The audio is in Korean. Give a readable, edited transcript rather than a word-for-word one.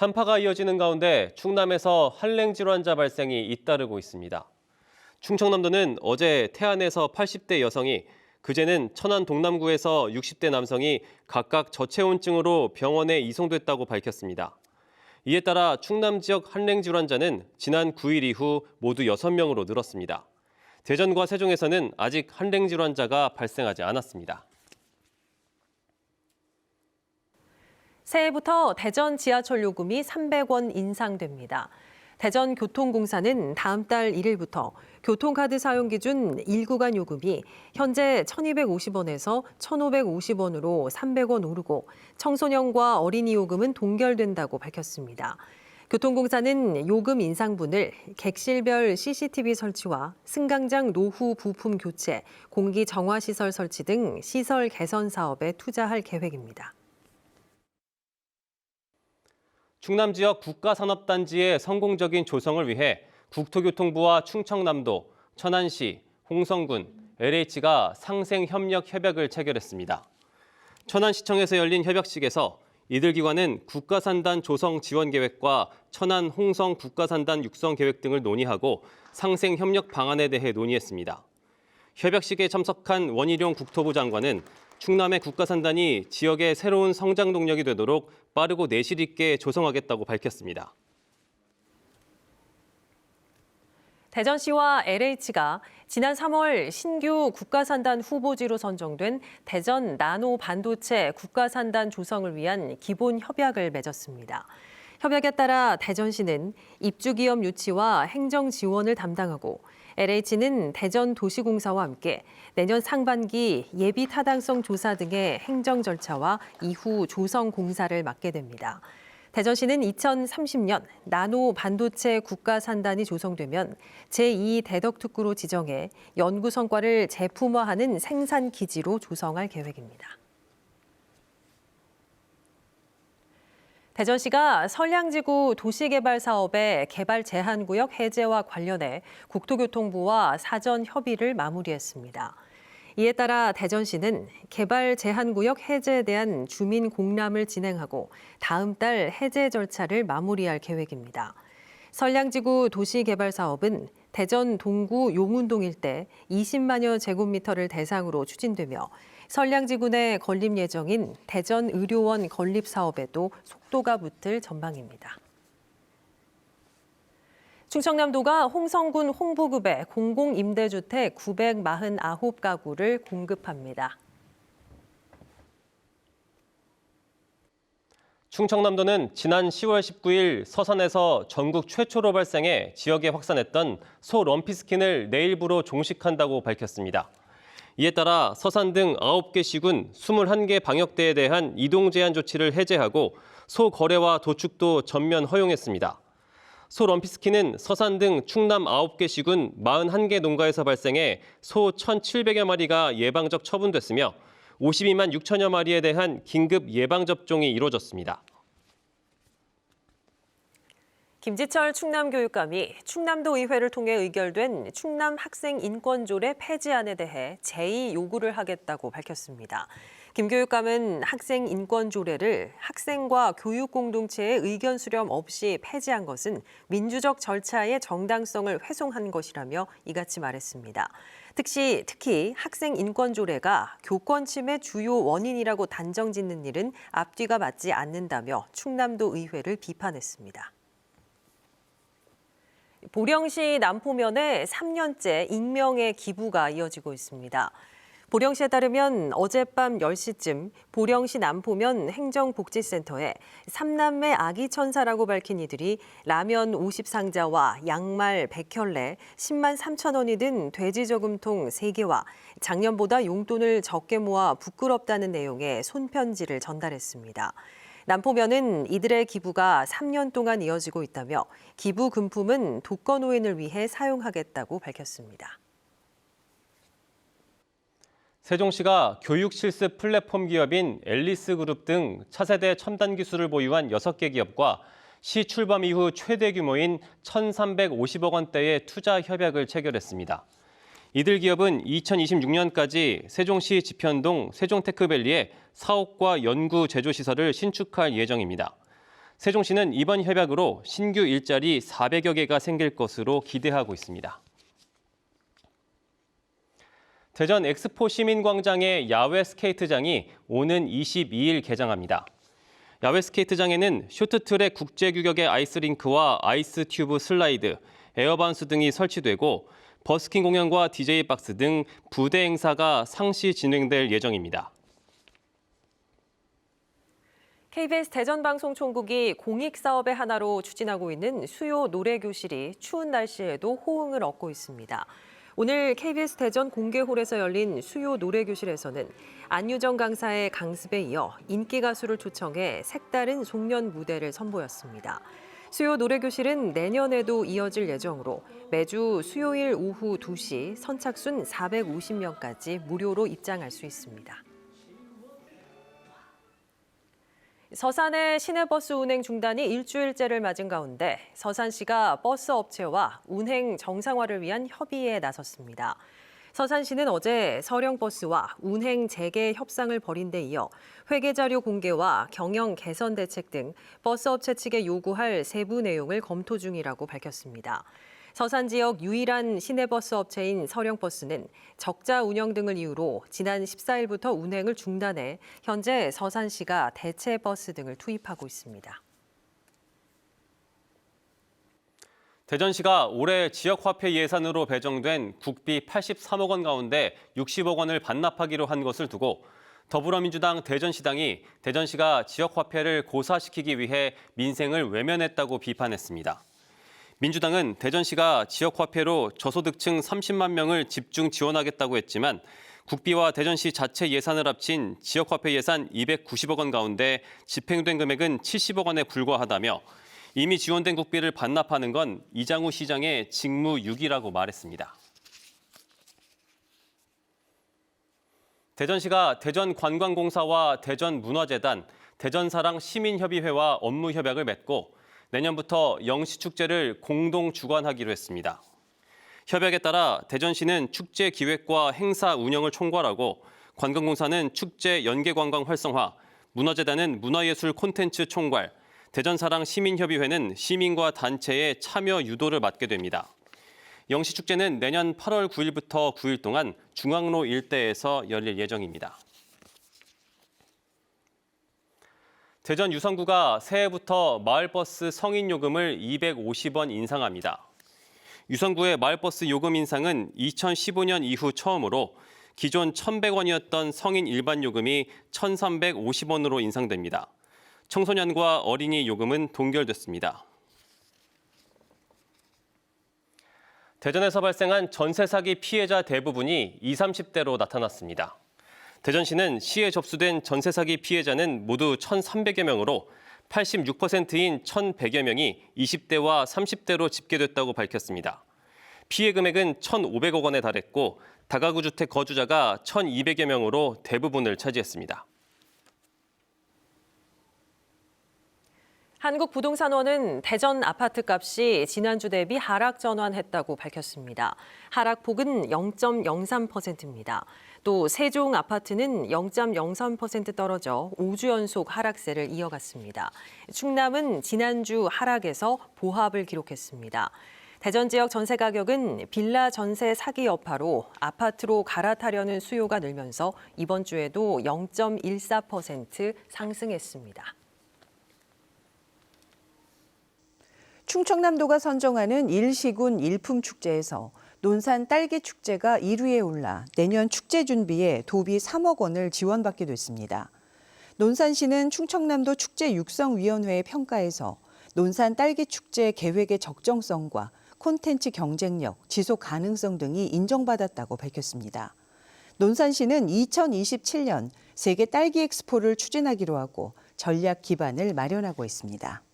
한파가 이어지는 가운데 충남에서 한랭 질환자 발생이 잇따르고 있습니다. 충청남도는 어제 태안에서 80대 여성이, 그제는 천안 동남구에서 60대 남성이 각각 저체온증으로 병원에 이송됐다고 밝혔습니다. 이에 따라 충남 지역 한랭 질환자는 지난 9일 이후 모두 6명으로 늘었습니다. 대전과 세종에서는 아직 한랭 질환자가 발생하지 않았습니다. 새해부터 대전 지하철 요금이 300원 인상됩니다. 대전교통공사는 다음 달 1일부터 교통카드 사용 기준 1구간 요금이 현재 1,250원에서 1,550원으로 300원 오르고 청소년과 어린이 요금은 동결된다고 밝혔습니다. 교통공사는 요금 인상분을 객실별 CCTV 설치와 승강장 노후 부품 교체, 공기 정화시설 설치 등 시설 개선 사업에 투자할 계획입니다. 충남 지역 국가산업단지의 성공적인 조성을 위해 국토교통부와 충청남도, 천안시, 홍성군, LH가 상생협력 협약을 체결했습니다. 천안시청에서 열린 협약식에서 이들 기관은 국가산단 조성 지원 계획과 천안 홍성 국가산단 육성 계획 등을 논의하고 상생협력 방안에 대해 논의했습니다. 협약식에 참석한 원희룡 국토부 장관은 충남의 국가산단이 지역의 새로운 성장 동력이 되도록 빠르고 내실 있게 조성하겠다고 밝혔습니다. 대전시와 LH가 지난 3월 신규 국가산단 후보지로 선정된 대전 나노 반도체 국가산단 조성을 위한 기본 협약을 맺었습니다. 협약에 따라 대전시는 입주기업 유치와 행정 지원을 담당하고 LH는 대전도시공사와 함께 내년 상반기 예비 타당성 조사 등의 행정 절차와 이후 조성 공사를 맡게 됩니다. 대전시는 2030년 나노 반도체 국가산단이 조성되면 제2 대덕특구로 지정해 연구 성과를 제품화하는 생산 기지로 조성할 계획입니다. 대전시가 설량지구 도시개발 사업의 개발 제한구역 해제와 관련해 국토교통부와 사전 협의를 마무리했습니다. 이에 따라 대전시는 개발 제한구역 해제에 대한 주민 공람을 진행하고 다음 달 해제 절차를 마무리할 계획입니다. 설량지구 도시개발 사업은 대전 동구 용운동 일대 20만여 제곱미터를 대상으로 추진되며 설량지구 내 건립 예정인 대전의료원 건립 사업에도 속도가 붙을 전망입니다. 충청남도가 홍성군 홍보급에 공공임대주택 949가구를 공급합니다. 충청남도는 지난 10월 19일 서산에서 전국 최초로 발생해 지역에 확산했던 소 럼피스킨을 내일부로 종식한다고 밝혔습니다. 이에 따라 서산 등 9개 시군 21개 방역대에 대한 이동 제한 조치를 해제하고 소 거래와 도축도 전면 허용했습니다. 소 럼피스킨은 서산 등 충남 9개 시군 41개 농가에서 발생해 소 1,700여 마리가 예방적 처분됐으며 52만 6천여 마리에 대한 긴급 예방접종이 이루어졌습니다. 김지철 충남교육감이 충남도 의회를 통해 의결된 충남 학생 인권조례 폐지안에 대해 제의 요구를 하겠다고 밝혔습니다. 김 교육감은 학생 인권조례를 학생과 교육 공동체의 의견 수렴 없이 폐지한 것은 민주적 절차의 정당성을 훼손한 것이라며 이같이 말했습니다. 특히 학생 인권조례가 교권 침해 주요 원인이라고 단정짓는 일은 앞뒤가 맞지 않는다며 충남도 의회를 비판했습니다. 보령시 남포면에 3년째 익명의 기부가 이어지고 있습니다. 보령시에 따르면 어젯밤 10시쯤 보령시 남포면 행정복지센터에 삼남매 아기 천사라고 밝힌 이들이 라면 50상자와 양말 100켤레, 10만 3천 원이 든 돼지 저금통 3개와 작년보다 용돈을 적게 모아 부끄럽다는 내용의 손편지를 전달했습니다. 남포면은 이들의 기부가 3년 동안 이어지고 있다며 기부 금품은 독거노인을 위해 사용하겠다고 밝혔습니다. 세종시가 교육 실습 플랫폼 기업인 앨리스그룹 등 차세대 첨단 기술을 보유한 6개 기업과 시 출범 이후 최대 규모인 1,350억 원대의 투자 협약을 체결했습니다. 이들 기업은 2026년까지 세종시 지편동 세종테크밸리에 사옥과 연구 제조 시설을 신축할 예정입니다. 세종시는 이번 협약으로 신규 일자리 400여 개가 생길 것으로 기대하고 있습니다. 대전 엑스포 시민광장의 야외 스케이트장이 오는 22일 개장합니다. 야외 스케이트장에는 쇼트트랙 국제규격의 아이스링크와 아이스 튜브 슬라이드, 에어바운스 등이 설치되고 버스킹 공연과 DJ 박스 등 부대 행사가 상시 진행될 예정입니다. KBS 대전방송총국이 공익사업의 하나로 추진하고 있는 수요 노래교실이 추운 날씨에도 호응을 얻고 있습니다. 오늘 KBS 대전 공개홀에서 열린 수요 노래교실에서는 안유정 강사의 강습에 이어 인기 가수를 초청해 색다른 송년 무대를 선보였습니다. 수요 노래교실은 내년에도 이어질 예정으로 매주 수요일 오후 2시 선착순 450명까지 무료로 입장할 수 있습니다. 서산의 시내버스 운행 중단이 일주일째를 맞은 가운데 서산시가 버스 업체와 운행 정상화를 위한 협의에 나섰습니다. 서산시는 어제 서령버스와 운행 재개 협상을 벌인 데 이어 회계자료 공개와 경영 개선 대책 등 버스업체 측에 요구할 세부 내용을 검토 중이라고 밝혔습니다. 서산 지역 유일한 시내버스 업체인 서령버스는 적자 운영 등을 이유로 지난 14일부터 운행을 중단해 현재 서산시가 대체 버스 등을 투입하고 있습니다. 대전시가 올해 지역화폐 예산으로 배정된 국비 83억 원 가운데 60억 원을 반납하기로 한 것을 두고 더불어민주당 대전시당이 대전시가 지역화폐를 고사시키기 위해 민생을 외면했다고 비판했습니다. 민주당은 대전시가 지역화폐로 저소득층 30만 명을 집중 지원하겠다고 했지만 국비와 대전시 자체 예산을 합친 지역화폐 예산 290억 원 가운데 집행된 금액은 70억 원에 불과하다며 이미 지원된 국비를 반납하는 건 이장우 시장의 직무유기라고 말했습니다. 대전시가 대전관광공사와 대전문화재단, 대전사랑시민협의회와 업무협약을 맺고 내년부터 영시축제를 공동 주관하기로 했습니다. 협약에 따라 대전시는 축제 기획과 행사 운영을 총괄하고 관광공사는 축제 연계관광 활성화, 문화재단은 문화예술 콘텐츠 총괄, 대전사랑시민협의회는 시민과 단체의 참여 유도를 맡게 됩니다. 영시축제는 내년 8월 9일부터 9일 동안 중앙로 일대에서 열릴 예정입니다. 대전 유성구가 새해부터 마을버스 성인요금을 250원 인상합니다. 유성구의 마을버스 요금 인상은 2015년 이후 처음으로 기존 1,100원이었던 성인 일반 요금이 1,350원으로 인상됩니다. 청소년과 어린이 요금은 동결됐습니다. 대전에서 발생한 전세 사기 피해자 대부분이 20, 30대로 나타났습니다. 대전시는 시에 접수된 전세 사기 피해자는 모두 1,300여 명으로 86%인 1,100여 명이 20대와 30대로 집계됐다고 밝혔습니다. 피해 금액은 1,500억 원에 달했고 다가구 주택 거주자가 1,200여 명으로 대부분을 차지했습니다. 한국부동산원은 대전 아파트값이 지난주 대비 하락 전환했다고 밝혔습니다. 하락폭은 0.03%입니다. 또 세종 아파트는 0.03% 떨어져 5주 연속 하락세를 이어갔습니다. 충남은 지난주 하락에서 보합을 기록했습니다. 대전 지역 전세 가격은 빌라 전세 사기 여파로 아파트로 갈아타려는 수요가 늘면서 이번 주에도 0.14% 상승했습니다. 충청남도가 선정하는 일시군 일품축제에서 논산 딸기축제가 1위에 올라 내년 축제 준비에 도비 3억 원을 지원받게 됐습니다. 논산시는 충청남도 축제육성위원회의 평가에서 논산 딸기축제 계획의 적정성과 콘텐츠 경쟁력, 지속 가능성 등이 인정받았다고 밝혔습니다. 논산시는 2027년 세계 딸기 엑스포를 추진하기로 하고 전략 기반을 마련하고 있습니다.